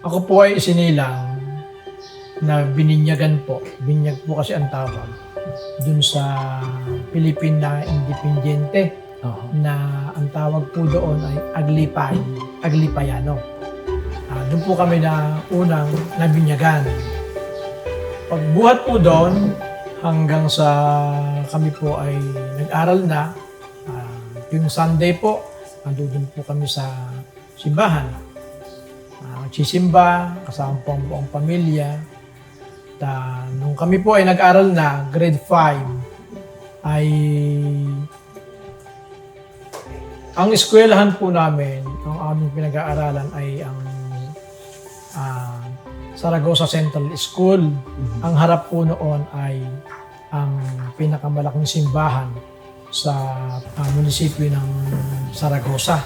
Ako po ay isinilang na bininyagan po. Binyag po kasi ang tawag dun sa Philippine na Independiente na ang tawag po doon ay Aglipayano. Doon po kami na unang nabinyagan. Pagbuhat po doon hanggang sa kami po ay nag-aral na, yung Sunday po, nandun po kami sa simbahan. Nagsisimba, kasama po ang buong pamilya. Nung kami po ay nag-aral na, grade 5, ay ang eskwelahan po namin, ang aming pinag-aaralan ay ang Saragosa Central School. Ang harap po noon ay ang pinakamalaking simbahan sa munisipyo ng Saragosa.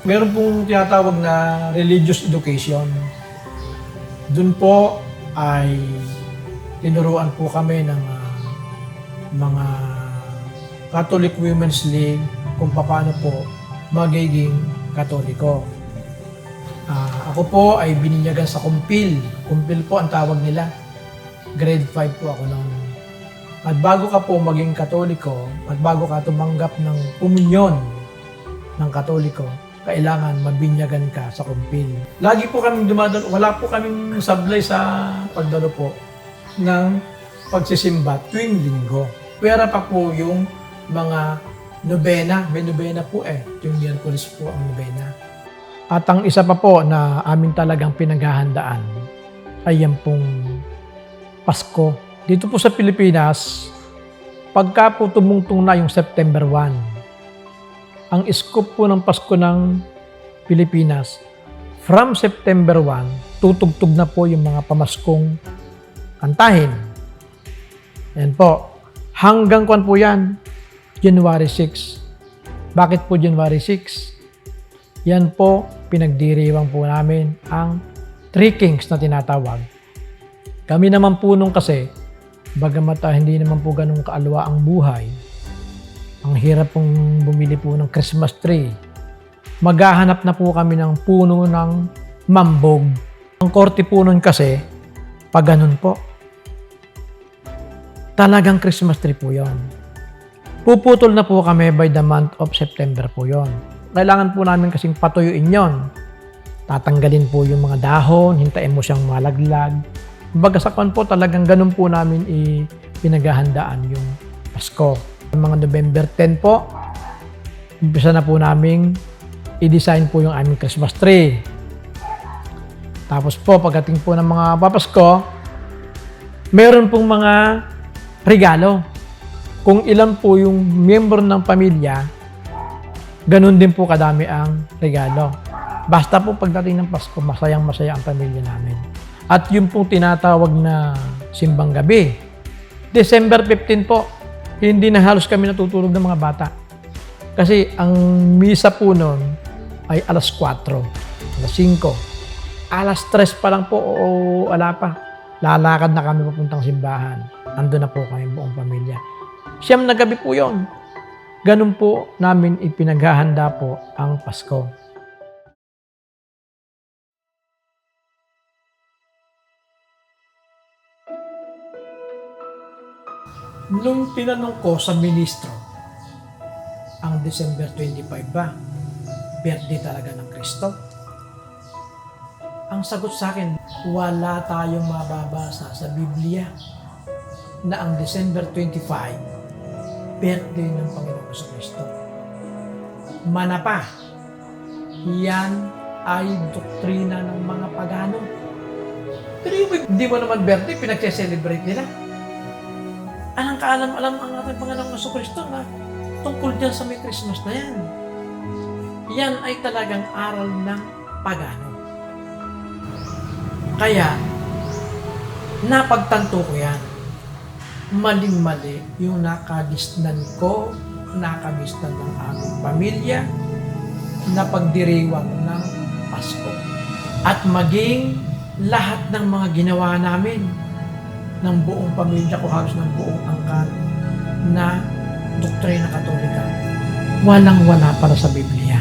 Meron pong tinatawag na religious education. Doon po ay tinuruan po kami ng mga Catholic Women's League kung paano po magiging Katoliko. Ako po ay bininyagan sa Kumpil. Kumpil po ang tawag nila. Grade 5 po ako noon. At bago ka po maging Katoliko, at bago ka tumanggap ng komunyon ng Katoliko, kailangan mabinyagan ka sa Kumpil. Lagi po kaming dumadalo, wala po kaming sablay sa pagdalo po ng pagsisimba tuwing linggo. Pwera pa po yung mga nobena. May nobena po yung Miyerkules po ang nobena. At ang isa pa po na amin talagang pinaghahandaan ay yan pong Pasko. Dito po sa Pilipinas, pagka po tumungtong na yung September 1, ang scope po ng Pasko ng Pilipinas, from September 1, tutugtog na po yung mga pamaskong kantahin. Yan po. Hanggang kwan po yan, January 6. Bakit po January 6? Yan po, pinagdiriwang po namin ang Three Kings na tinatawag. Kami naman po nung kasi, bagamat hindi naman po ganun kaalwa ang buhay, ang hirap pong bumili po ng Christmas tree. Maghahanap na po kami ng puno ng mambog. Ang korte po nun kasi, pag ganun po, talagang Christmas tree po yon. Puputol na po kami by the month of September po yon. Kailangan po namin kasing patuyuin yon. Tatanggalin po yung mga dahon, hintayin mo siyang malaglag. Bagasakan po talagang ganun po namin pinaghahandaan yung Pasko. Mga November 10 po, umpisa na po namin i-design po yung aming Christmas tree. Tapos po, pagdating po ng mga papasko, meron pong mga regalo. Kung ilan po yung miyembro ng pamilya, ganun din po kadami ang regalo. Basta po pagdating ng Pasko, masayang-masaya ang pamilya namin. At yung pong tinatawag na simbang gabi, December 15 po, hindi na halos kami natutulog ng mga bata. Kasi ang misa po noon ay alas 4, alas 5, alas 3 pa lang po o wala pa. Lalakad na kami papuntang simbahan. Ando na po kami buong pamilya. Siyam na gabi po yon. Ganun po namin ipinaghahanda po ang Pasko. Nung tinanong ko sa ministro, ang December 25 ba, birthday talaga ng Kristo? Ang sagot sa akin, wala tayong mababasa sa Biblia na ang December 25, birthday ng Panginoon sa Kristo. Manapa, yan ay doktrina ng mga pagano. Pero yung hindi mo naman birthday, pinag-celebrate nila. Anong kaalam-alam ang ating Panginoong sa Kristo na tungkol dyan sa may Christmas na yan? Yan ay talagang aral ng pagano. Kaya, napagtanto ko yan. Maling-mali yung nakagisnan ko, nakagisnan ng aming pamilya, na pagdiriwang ng Pasko. At maging lahat ng mga ginawa namin, ng buong pamilya ko, halos ng buong angkan, na doktrina Katolika, walang-wala para sa Biblia.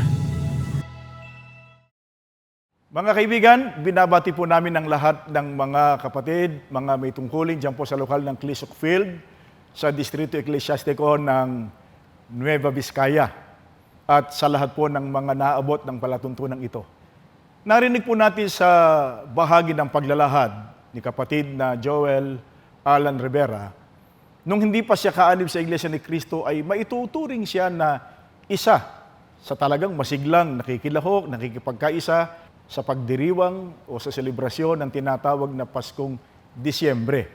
Mga kaibigan, binabati po namin ang lahat ng mga kapatid, mga may tungkulin dyan po sa lokal ng Clissock Field, sa Distrito Eclesiastico ng Nueva Vizcaya, at sa lahat po ng mga naabot ng palatuntunan ito. Narinig po natin sa bahagi ng paglalahad ni kapatid na Joel Alan Rivera, nung hindi pa siya kaanib sa Iglesia ni Cristo ay maituturing siya na isa sa talagang masiglang nakikilahok, nakikipagkaisa sa pagdiriwang o sa selebrasyon ng tinatawag na Paskong Disyembre.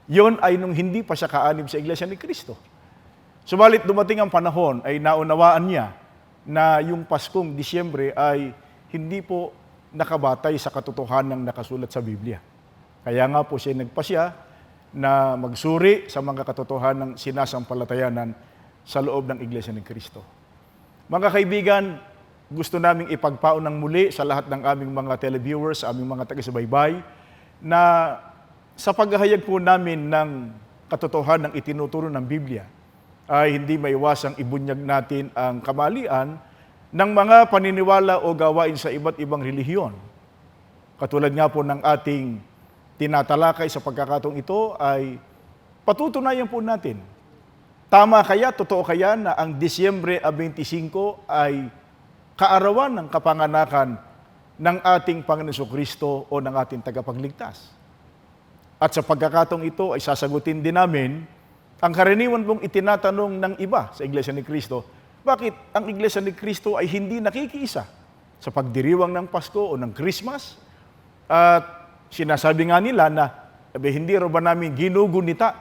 Yon ay nung hindi pa siya kaanib sa Iglesia ni Cristo. Subalit dumating ang panahon ay naunawaan niya na yung Paskong Disyembre ay hindi po nakabatay sa katotohanan ng nakasulat sa Biblia. Kaya nga po siya nagpasya na magsuri sa mga katotohanan ng sinasampalatayanan sa loob ng Iglesia ni Cristo. Mga kaibigan, gusto naming ipagpaunang muli sa lahat ng aming mga televiewers, sa aming mga taga-subaybay, na sa paghahayag po namin ng katotohanan ng itinuturo ng Biblia, ay hindi maiwasang ibunyag natin ang kamalian ng mga paniniwala o gawain sa iba't ibang relihiyon. Katulad nga po ng ating tinatalakay sa pagkakataong ito ay patutunayan po natin. Tama kaya, totoo kaya na ang Disyembre 25 ay kaarawan ng kapanganakan ng ating Panginoon Jesucristo o ng ating tagapagligtas. At sa pagkakataong ito ay sasagutin din namin ang karaniwan pong itinatanong ng iba sa Iglesia ni Cristo. Bakit ang Iglesia ni Cristo ay hindi nakikiisa sa pagdiriwang ng Pasko o ng Christmas? At sinasabi nga nila na hindi ro ba namin ginugunita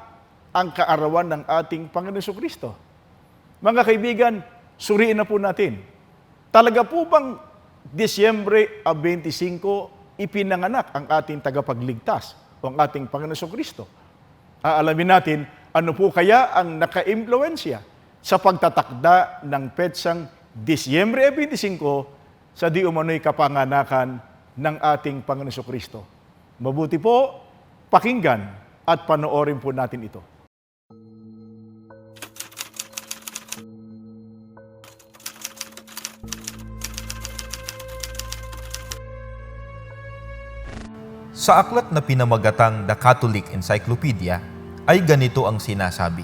ang kaarawan ng ating Panginoon Jesucristo? Mga kaibigan, suriin na po natin. Talaga po bang Disyembre 25 ipinanganak ang ating tagapagligtas o ang ating Panginoon Jesucristo? Aalamin natin ano po kaya ang naka-impluwensya sa pagtatakda ng petsang Disyembre 25 sa di umano'y kapanganakan ng ating Panginoon Jesucristo. Mabuti po, pakinggan at panoorin po natin ito. Sa aklat na pinamagatang The Catholic Encyclopedia ay ganito ang sinasabi.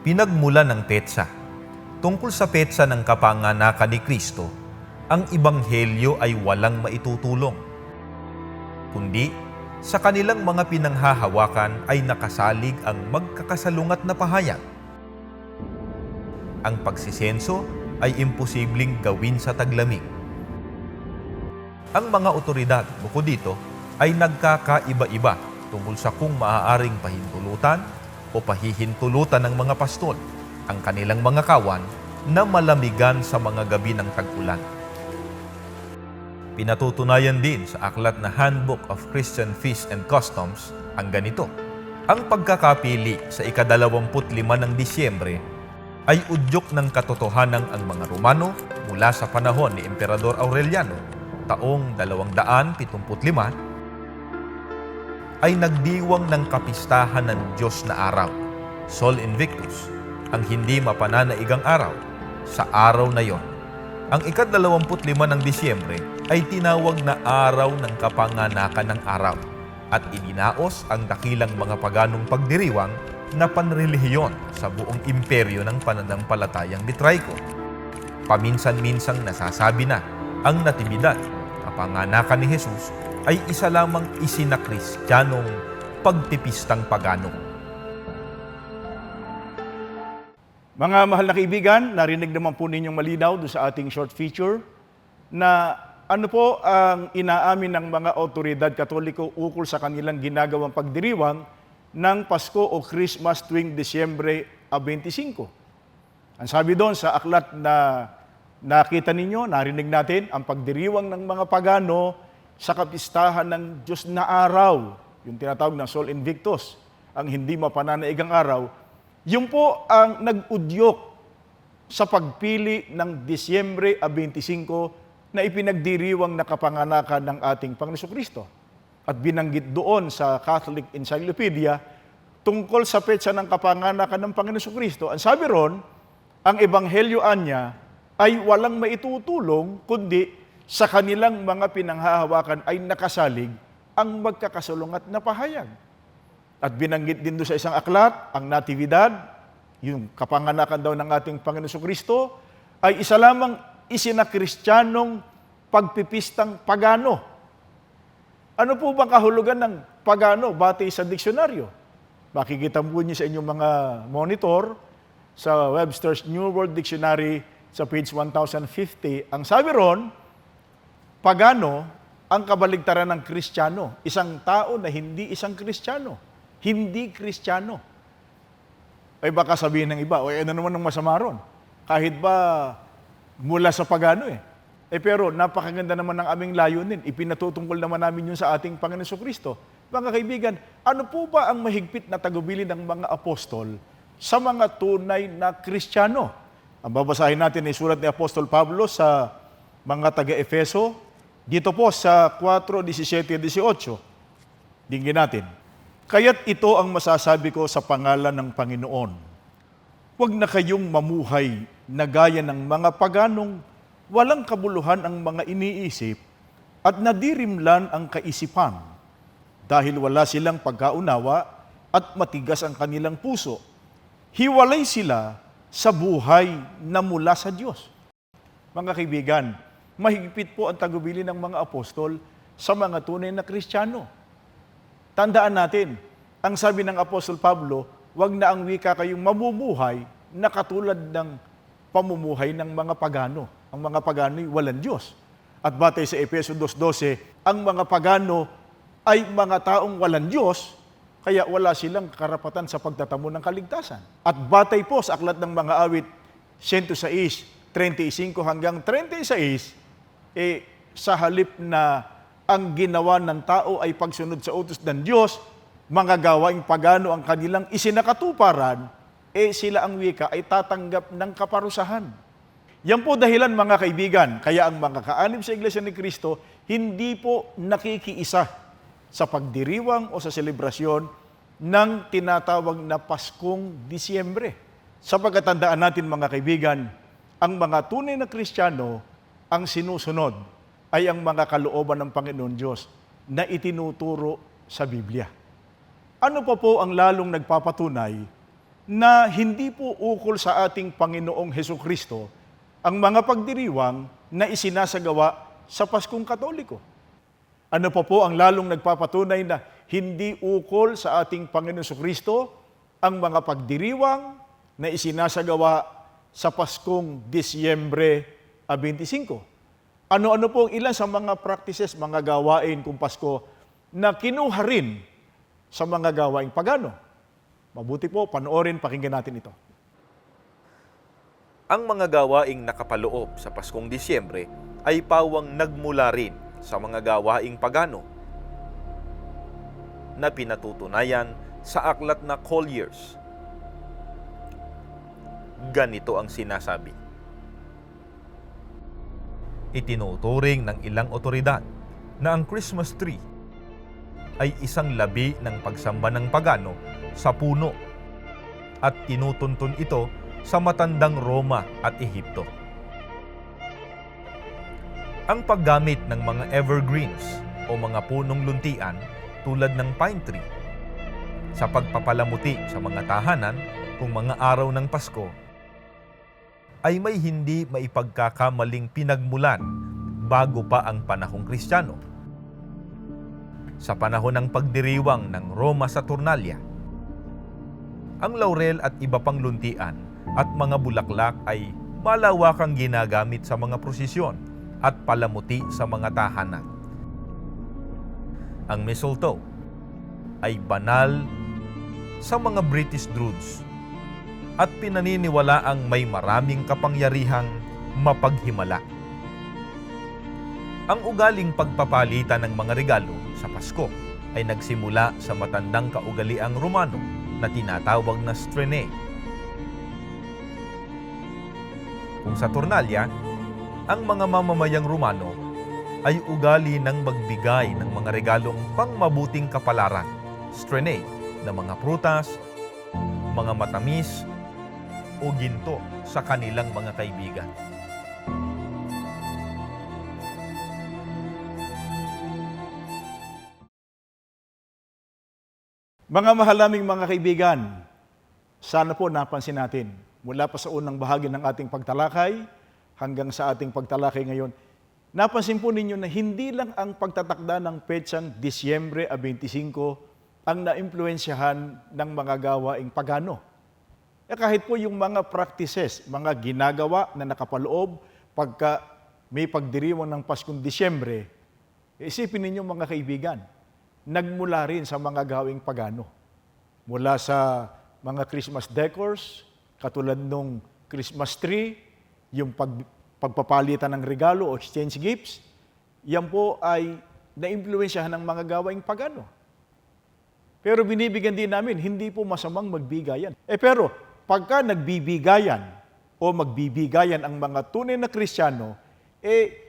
Pinagmula ng petsa. Tungkol sa petsa ng kapanganakan ni Kristo, ang Ebanghelyo ay walang maitutulong. Kundi, sa kanilang mga pinanghahawakan ay nakasalig ang magkakasalungat na pahayag. Ang pagsisenso ay imposibleng gawin sa taglamig. Ang mga otoridad, bukod dito, ay nagkakaiba-iba tungkol sa kung maaaring pahintulutan o pahihintulutan ng mga pastol ang kanilang mga kawan na malamigan sa mga gabi ng tag-ulan. Pinatutunayan din sa aklat na Handbook of Christian Feasts and Customs ang ganito. Ang pagkakapili sa ika-25 ng Disyembre ay udyok ng katotohanan ang mga Romano mula sa panahon ni Emperador Aureliano taong 275 ay nagdiwang ng kapistahan ng Diyos na araw, Sol Invictus, ang hindi mapananaigang araw, sa araw na yon. Ang ika-25 ng Disyembre ay tinawag na araw ng kapanganakan ng araw at idinaos ang dakilang mga paganong pagdiriwang na panrelihiyon sa buong imperyo ng pananampalatayang Mitraiko. Paminsan-minsang nasasabi na ang natibidad, kapanganakan ni Jesus, ay isa lamang isinakristiyanong pagpipistang pagano. Mga mahal na kaibigan, narinig naman po ninyong malinaw doon sa ating short feature na ano po ang inaamin ng mga otoridad Katoliko ukol sa kanilang ginagawang pagdiriwang ng Pasko o Christmas tuwing Disyembre 25. Ang sabi doon sa aklat na nakita ninyo, narinig natin, ang pagdiriwang ng mga pagano sa kapistahan ng Diyos na araw, yung tinatawag na Sol Invictus, ang hindi mapananaigang araw, yun po ang nag-udyok sa pagpili ng Disyembre 25 na ipinagdiriwang na kapanganakan ng ating Panginoon Jesucristo. At binanggit doon sa Catholic Encyclopedia tungkol sa petsa ng kapanganakan ng Panginoon Jesucristo. Ang sabi ron, ang Ebanghelyo niya ay walang maitutulong kundi sa kanilang mga pinanghahawakan ay nakasalig ang magkakasalungat na pahayag. At binanggit din doon sa isang aklat, ang Natividad, yung kapanganakan daw ng ating Panginoon Kristo, ay isa lamang isinakristiyanong pagpipistang pagano. Ano po bang kahulugan ng pagano batay sa diksyonaryo? Makikita po niyo sa inyong mga monitor sa Webster's New World Dictionary sa page 1050. Ang sabi ron, pagano ang kabaligtaran ng Kristiyano. Isang tao na hindi isang Kristiyano. Hindi Kristiyano. Ay baka sabihin ng iba, o ano naman ng masama ron? Kahit ba mula sa pagano eh. Pero napakaganda naman ng aming layunin. Ipinatutungkol naman namin yun sa ating Panginoon Kristo. Mga kaibigan, ano po ba ang mahigpit na tagubilin ng mga apostol sa mga tunay na Kristiyano? Ang babasahin natin ay sulat ni Apostol Pablo sa mga taga-Efeso, dito po sa 4:17-18. Dinggin natin. Kaya't ito ang masasabi ko sa pangalan ng Panginoon. Huwag na kayong mamuhay na gaya ng mga paganong walang kabuluhan ang mga iniisip at nadirimlan ang kaisipan dahil wala silang pagkaunawa at matigas ang kanilang puso. Hiwalay sila sa buhay na mula sa Diyos. Mga kaibigan, mahigpit po ang tagubilin ng mga apostol sa mga tunay na Kristiyano. Tandaan natin, ang sabi ng Apostol Pablo, wag na ang wika kayong mamumuhay na katulad ng pamumuhay ng mga pagano. Ang mga pagano ay walang Diyos. At batay sa Efeso 2:12, ang mga pagano ay mga taong walang Diyos, kaya wala silang karapatan sa pagtatamo ng kaligtasan. At batay po sa aklat ng mga awit 106:35 hanggang 36, sa halip na ang ginawa ng tao ay pagsunod sa utos ng Diyos, mga gawaing pagano ang kanilang isinakatuparan, sila ang wika ay tatanggap ng kaparusahan. Yan po dahilan mga kaibigan, kaya ang mga kaanib sa Iglesia ni Cristo, hindi po nakikiisa sa pagdiriwang o sa selebrasyon ng tinatawag na Paskong Disyembre. Sa pagkatandaan natin mga kaibigan, ang mga tunay na Kristiyano, ang sinusunod ay ang mga kalooban ng Panginoon Diyos na itinuturo sa Biblia. Ano pa po ang lalong nagpapatunay na hindi po ukol sa ating Panginoong Hesukristo ang mga pagdiriwang na isinasagawa sa Paskong Katoliko? Ano pa po ang lalong nagpapatunay na hindi ukol sa ating Panginoong Hesukristo ang mga pagdiriwang na isinasagawa sa Paskong Disyembre 25. Ano-ano po ang ilan sa mga practices, mga gawain kung Pasko na kinuha rin sa mga gawaing pagano? Mabuti po, panoorin, pakinggan natin ito. Ang mga gawaing nakapaloob sa Paskong Disyembre ay pawang nagmula rin sa mga gawaing pagano na pinatutunayan sa aklat na Collier's. Ganito ang sinasabi. Itinuturing ng ilang otoridad na ang Christmas tree ay isang labi ng pagsamba ng pagano sa puno at tinutuntun ito sa matandang Roma at Ehipto. Ang paggamit ng mga evergreens o mga punong luntian tulad ng pine tree sa pagpapalamuti sa mga tahanan kung mga araw ng Pasko ay may hindi maipagkakamaling pinagmulan bago pa ang panahong Kristiyano. Sa panahon ng pagdiriwang ng Roma Saturnalia, ang laurel at iba pang luntian at mga bulaklak ay malawakang ginagamit sa mga prosesyon at palamuti sa mga tahanan. Ang mistletoe ay banal sa mga British Druids at pinaniniwalaang may maraming kapangyarihang mapaghimala. Ang ugaling pagpapalitan ng mga regalo sa Pasko ay nagsimula sa matandang kaugaliang Romano na tinatawag na Strene. Kung sa Saturnalia, ang mga mamamayang Romano ay ugali ng magbigay ng mga regalong pangmabuting kapalaran, Strene, na mga prutas, mga matamis, o ginto sa kanilang mga kaibigan. Mga mahal naming mga kaibigan, sana po napansin natin, mula pa sa unang bahagi ng ating pagtalakay hanggang sa ating pagtalakay ngayon, napansin po ninyo na hindi lang ang pagtatakda ng petsang Disyembre 25 ang naimpluwensyahan ng mga gawaing pagano. Kahit po yung mga practices, mga ginagawa na nakapaloob pagka may pagdiriwang ng Paskong Disyembre, isipin ninyo mga kaibigan, nagmula rin sa mga gawing pagano. Mula sa mga Christmas decors, katulad nung Christmas tree, yung pagpapalitan ng regalo o exchange gifts, yan po ay naimpluwensyahan ng mga gawaing pagano. Pero binibigyan din namin, hindi po masamang magbigayan. Pero pagka nagbibigayan o magbibigayan ang mga tunay na Kristiyano,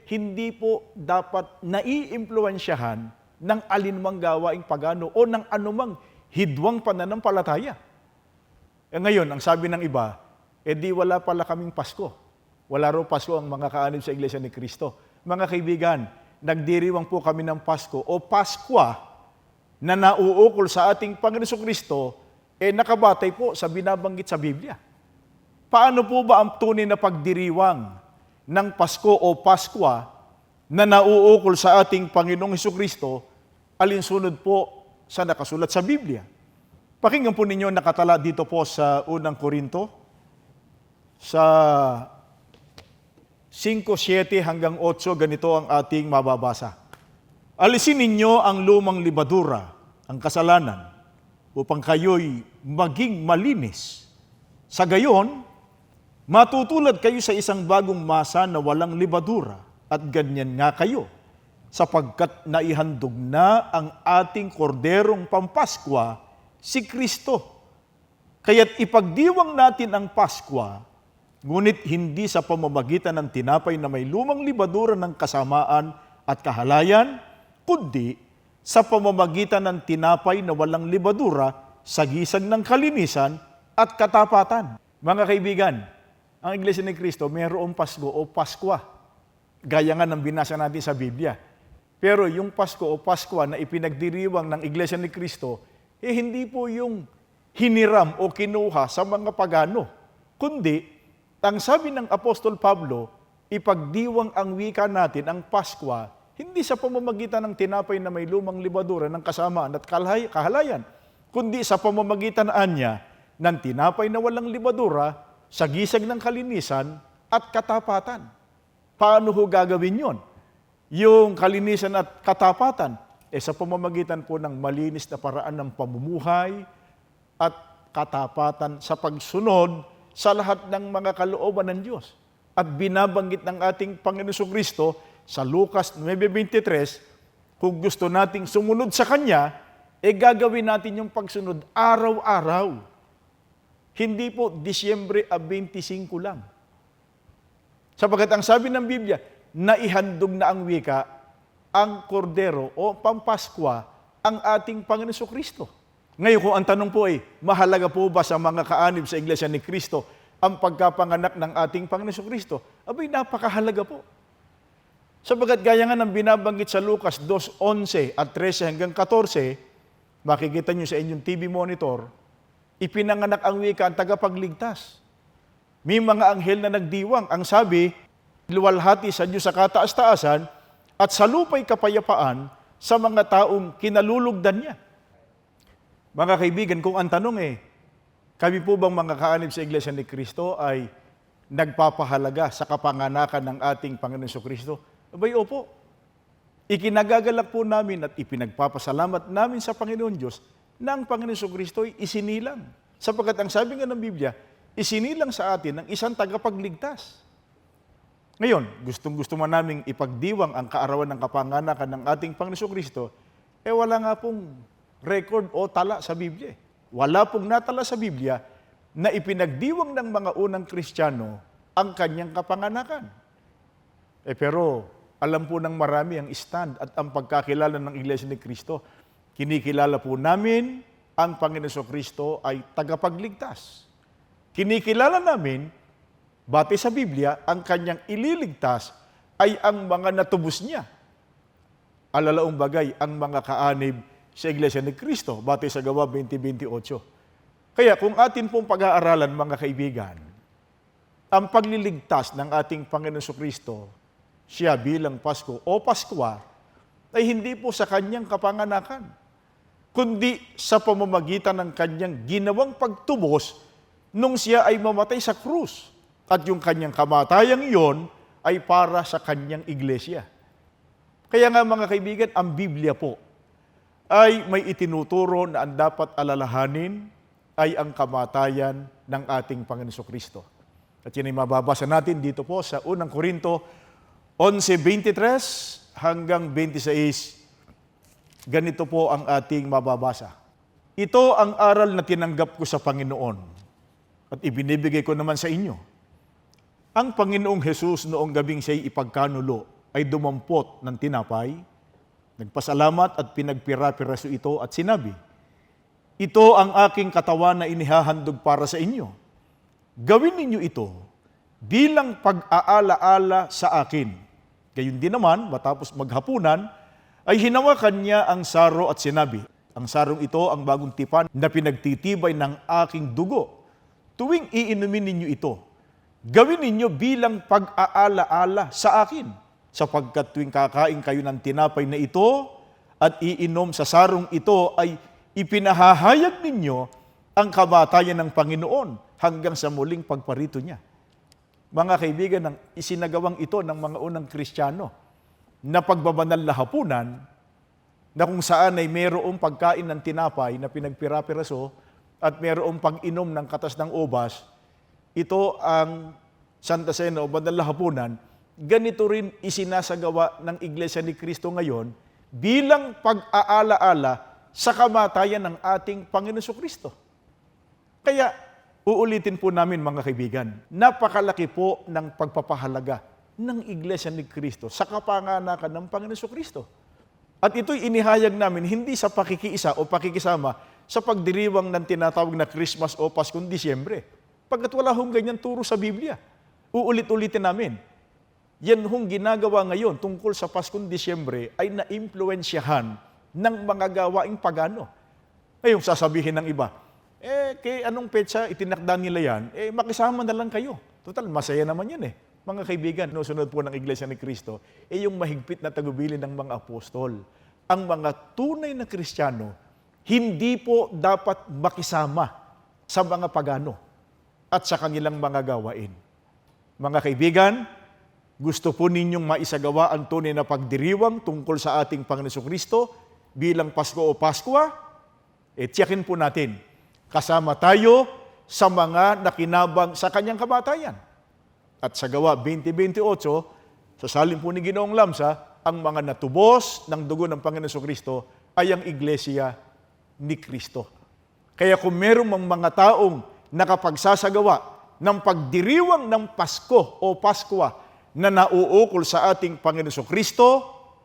hindi po dapat naiimpluwensyahan ng alinmang gawaing pagano o ng anumang hidwang pananampalataya. Ngayon, ang sabi ng iba, di wala pala kaming Pasko. Wala raw Pasko ang mga kaanib sa Iglesia ni Cristo. Mga kaibigan, nagdiriwang po kami ng Pasko o Paskwa na nauukol sa ating Panginoon Kristo, nakabatay po sa binabanggit sa Biblia. Paano po ba ang tunay na pagdiriwang ng Pasko o Paskwa na nauukol sa ating Panginoong Kristo, alinsunod po sa nakasulat sa Biblia? Pakinggan po ninyo nakatala dito po sa unang Korinto, sa 5:7 hanggang 8, ganito ang ating mababasa. Alisin ninyo ang lumang libadura, ang kasalanan, upang kayo'y maging malinis. Sa gayon, matutulad kayo sa isang bagong masa na walang libadura, at ganyan nga kayo, sapagkat naihandog na ang ating korderong pampaskwa, si Kristo. Kaya't ipagdiwang natin ang Paskwa, ngunit hindi sa pamamagitan ng tinapay na may lumang libadura ng kasamaan at kahalayan, kundi sa pamamagitan ng tinapay na walang libadura sa gisag ng kalinisan at katapatan. Mga kaibigan, ang Iglesia ni Cristo mayroong Pasko o Paskwa. Gaya nga ng binasa natin sa Biblia. Pero yung Pasko o Paskwa na ipinagdiriwang ng Iglesia ni Cristo, hindi po yung hiniram o kinuha sa mga pagano, kundi ang sabi ng Apostol Pablo, ipagdiwang ang wika natin, ang Paskwa, hindi sa pamamagitan ng tinapay na may lumang libadura ng kasamaan at kahalayan, kundi sa pamamagitan anya ng tinapay na walang libadura sa gisag ng kalinisan at katapatan. Paano ho gagawin yon? Yung kalinisan at katapatan, sa pamamagitan po ng malinis na paraan ng pamumuhay at katapatan sa pagsunod sa lahat ng mga kalooban ng Diyos. At binabanggit ng ating Panginoon Kristo sa Lucas 9:23, kung gusto nating sumunod sa Kanya, gagawin natin yung pagsunod araw-araw. Hindi po Disyembre 25 lang. Sapagkat ang sabi ng Biblia, naihandog na ang wika, ang kordero o pampaskwa, ang ating Panginoon Kristo. Ngayon kung ang tanong po mahalaga po ba sa mga kaanib sa Iglesia ni Cristo ang pagkapanganak ng ating Panginoon Kristo? Napakahalaga po. Sapagkat gaya nga ng binabanggit sa Lucas 2:11 at 13 hanggang 14, makikita nyo sa inyong TV monitor, ipinanganak ang wika ang tagapagligtas. May mga anghel na nagdiwang. Ang sabi, luwalhati sa Diyos sa kataas-taasan at sa lupa'y kapayapaan sa mga taong kinalulugdan niya. Mga kaibigan, kung ang tanong kami po bang mga kaanib sa Iglesia ni Cristo ay nagpapahalaga sa kapanganakan ng ating Panginoon Kristo? Opo. Ikinagagalak po namin at ipinagpapasalamat namin sa Panginoon Diyos na ang Panginoon Kristo ay isinilang. Sapagkat ang sabi nga ng Biblia, isinilang sa atin ng isang tagapagligtas. Ngayon, gustong-gusto man naming ipagdiwang ang kaarawan ng kapanganakan ng ating Panginoon Kristo, wala nga pong record o tala sa Biblia. Wala pong natala sa Biblia na ipinagdiwang ng mga unang Kristiyano ang kanyang kapanganakan. Pero alam po ng marami ang stand at ang pagkakilala ng Iglesia ni Cristo. Kinikilala po namin ang Panginoon Kristo ay tagapagligtas. Kinikilala namin, batay sa Biblia, ang kanyang ililigtas ay ang mga natubos niya. Alalaong bagay, ang mga kaanib sa Iglesia ni Cristo, batay sa Gawa 20:28. Kaya kung atin pong pag-aaralan, mga kaibigan, ang pagliligtas ng ating Panginoon Kristo, siya bilang Pasko o Paskwa, ay hindi po sa kanyang kapanganakan, kundi sa pamamagitan ng kanyang ginawang pagtubos nung siya ay mamatay sa krus. At yung kanyang kamatayang iyon ay para sa kanyang iglesia. Kaya nga mga kaibigan, ang Biblia po ay may itinuturo na ang dapat alalahanin ay ang kamatayan ng ating Panginoon Kristo. At yun ay mababasa natin dito po sa 1 Korinto 11:23 hanggang 26. Ganito po ang ating mababasa. Ito ang aral na tinanggap ko sa Panginoon at ibinibigay ko naman sa inyo. Ang Panginoong Hesus noong gabing siya'y ipagkanulo ay dumampot ng tinapay, nagpasalamat at pinagpira-piraso ito at sinabi, ito ang aking katawan na inihahandog para sa inyo. Gawin ninyo ito bilang pag-aala-ala sa akin. Gayon din naman, matapos maghapunan, ay hinawakan niya ang saro at sinabi, ang sarong ito ang bagong tipan na pinagtitibay ng aking dugo. Tuwing iinumin ninyo ito, gawin ninyo bilang pag-aala-ala sa akin, sapagkat tuwing kakain kayo ng tinapay na ito at iinom sa sarong ito ay ipinahahayag ninyo ang kamatayan ng Panginoon hanggang sa muling pagparito niya. Mga kaibigan, ng isinagawang ito ng mga unang Kristiyano na pagbabanal na hapunan na kung saan ay mayroong pagkain ng tinapay na pinagpira-piraso at mayroong pag-inom ng katas ng ubas, ito ang Santa Cena o banal na hapunan, ganito rin isinasagawa ng Iglesia ni Cristo ngayon bilang pag-aala-ala sa kamatayan ng ating Panginoon Kristo. Kaya, uulitin po namin mga kaibigan, napakalaki po ng pagpapahalaga ng Iglesia ni Cristo sa kapanganakan ng Panginoon Kristo. At ito'y inihayag namin hindi sa pakikiisa o pakikisama sa pagdiriwang ng tinatawag na Christmas o Paskong Disyembre. Pagkat wala hong ganyan turo sa Biblia. Uulit-ulitin namin. Yan hong ginagawa ngayon tungkol sa Paskong Disyembre ay na-impluensyahan ng mga gawaing pagano. Ngayong sasabihin ng iba, kay anong petsa itinakda nila yan, makisama na lang kayo. Total, masaya naman yan Mga kaibigan, sunod po ng Iglesia ni Cristo, yung mahigpit na tagubilin ng mga apostol. Ang mga tunay na Kristiyano, hindi po dapat makisama sa mga pagano at sa kanilang mga gawain. Mga kaibigan, gusto po ninyong maisagawa ang tunay na pagdiriwang tungkol sa ating Panginoon Kristo bilang Pasko o Paskwa? Tiyakin po natin, kasama tayo sa mga nakinabang sa kanyang kamatayan. At sa Gawa 20:28, sa salin po ni Ginoong Lamsa, ang mga natubos ng dugo ng Panginoon Kristo ay ang Iglesia ni Cristo. Kaya kung merong mga taong nakapagsasagawa ng pagdiriwang ng Pasko o Paskwa na nauukol sa ating Panginoon Kristo,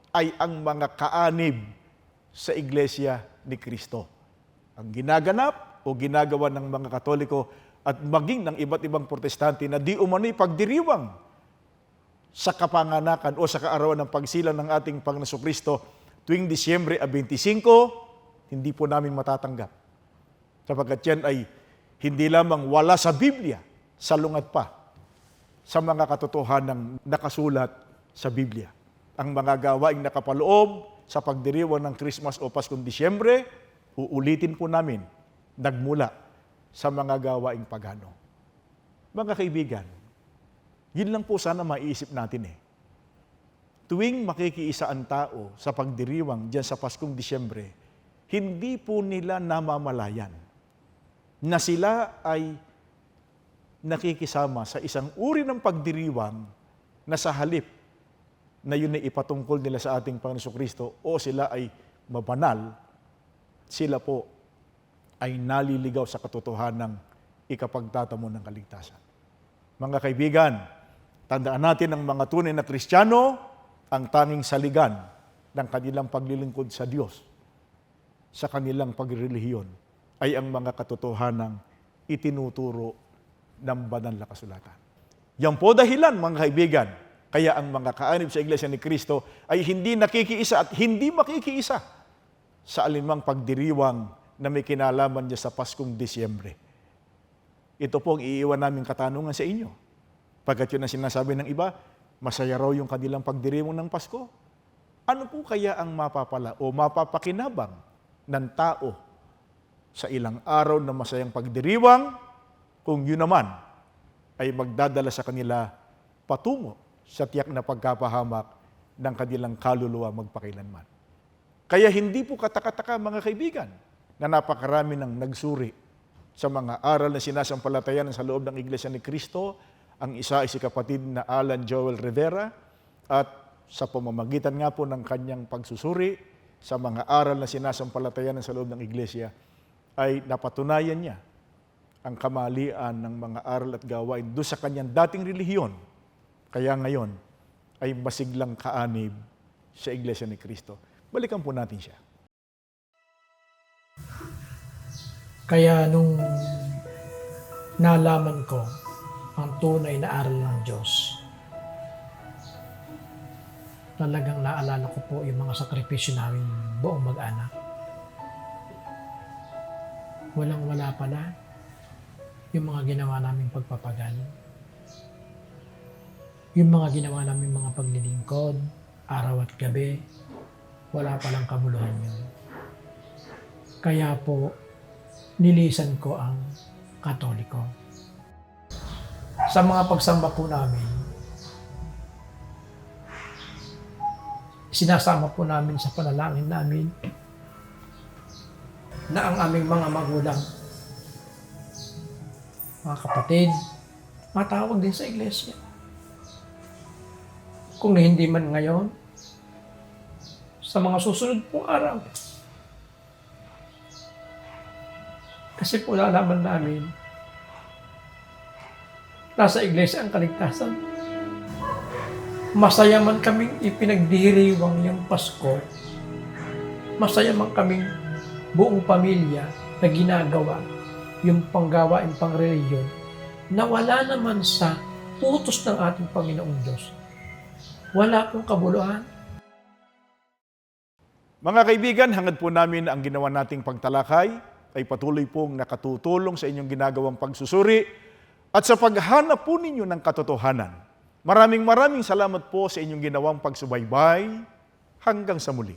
ay ang mga kaanib sa Iglesia ni Cristo. Ang ginaganap o ginagawa ng mga Katoliko at maging ng iba't ibang protestante na di umano'y pagdiriwang sa kapanganakan o sa kaarawan ng pagsilang ng ating Panginoon Kristo tuwing Disyembre 25, hindi po namin matatanggap. Sapagkat yan ay hindi lamang wala sa Biblia, salungat pa sa mga katotohanan nakasulat sa Biblia. Ang mga gawaing nakapaloob sa pagdiriwang ng Christmas o Paskong Disyembre, uulitin po namin, nagmula sa mga gawaing pagano. Mga kaibigan, yun lang po sana maiisip natin Tuwing makikiisa ang tao sa pagdiriwang diyan sa Paskong Disyembre, hindi po nila namamalayan na sila ay nakikisama sa isang uri ng pagdiriwang na sa halip na yun ay ipatungkol nila sa ating Panginoon Kristo o sila ay mabanal, sila po ay naliligaw sa katotohanan ng ikapagtatamo ng kaligtasan. Mga kaibigan, tandaan natin ang mga tunay na Kristiyano, ang tanging saligan ng kanilang paglilingkod sa Diyos, sa kanilang pagrelihiyon, ay ang mga katotohanan itinuturo ng banal na kasulatan. Yan po dahilan, mga kaibigan, kaya ang mga kaanib sa Iglesia ni Cristo ay hindi nakikiisa at hindi makikiisa sa alinmang pagdiriwang na may kinalaman niya sa Paskong Disyembre. Ito po ang iiwan naming katanungan sa inyo. Pagkat yun ang sinasabi ng iba, masaya raw yung kanilang pagdiriwang ng Pasko. Ano po kaya ang mapapala o mapapakinabang ng tao sa ilang araw na masayang pagdiriwang kung yun naman ay magdadala sa kanila patungo sa tiyak na pagkapahamak ng kanilang kaluluwa magpakailanman. Kaya hindi po katakataka mga kaibigan na napakarami ng nagsuri sa mga aral na sinasampalatayan sa loob ng Iglesia ni Cristo. Ang isa ay si kapatid na Alan Joel Rivera at sa pamamagitan nga po ng kanyang pagsusuri sa mga aral na sinasampalatayan sa loob ng Iglesia ay napatunayan niya ang kamalian ng mga aral at gawain doon sa kanyang dating relihiyon. Kaya ngayon ay masiglang kaanib sa Iglesia ni Cristo. Balikan po natin siya. Kaya nung nalaman ko ang tunay na aral ng Diyos, talagang naalala ko po yung mga sakripisyo namin buong mag-anak. Walang-wala pala yung mga ginawa naming pagpapagal. Yung mga ginawa namin mga paglilingkod, araw at gabi, wala palang kabuluhan yun. Kaya po, nilisan ko ang Katoliko. Sa mga pagsamba po namin, sinasama po namin sa panalangin namin na ang aming mga magulang, mga kapatid, matawag din sa iglesia. Kung hindi man ngayon, sa mga susunod pong araw. Kasi po lalaman namin, nasa iglesia ang kaligtasan. Masaya man kaming ipinagdiriwang yung Pasko, masaya man kaming buong pamilya na ginagawa yung panggawain pangreliyon na wala naman sa utos ng ating Panginoong Diyos. Wala pong kabuluhan. Mga kaibigan, hangad po namin ang ginawa nating pagtalakay ay patuloy pong nakatutulong sa inyong ginagawang pagsusuri at sa paghanap po ninyo ng katotohanan. Maraming salamat po sa inyong ginawang pagsubaybay. Hanggang sa muli.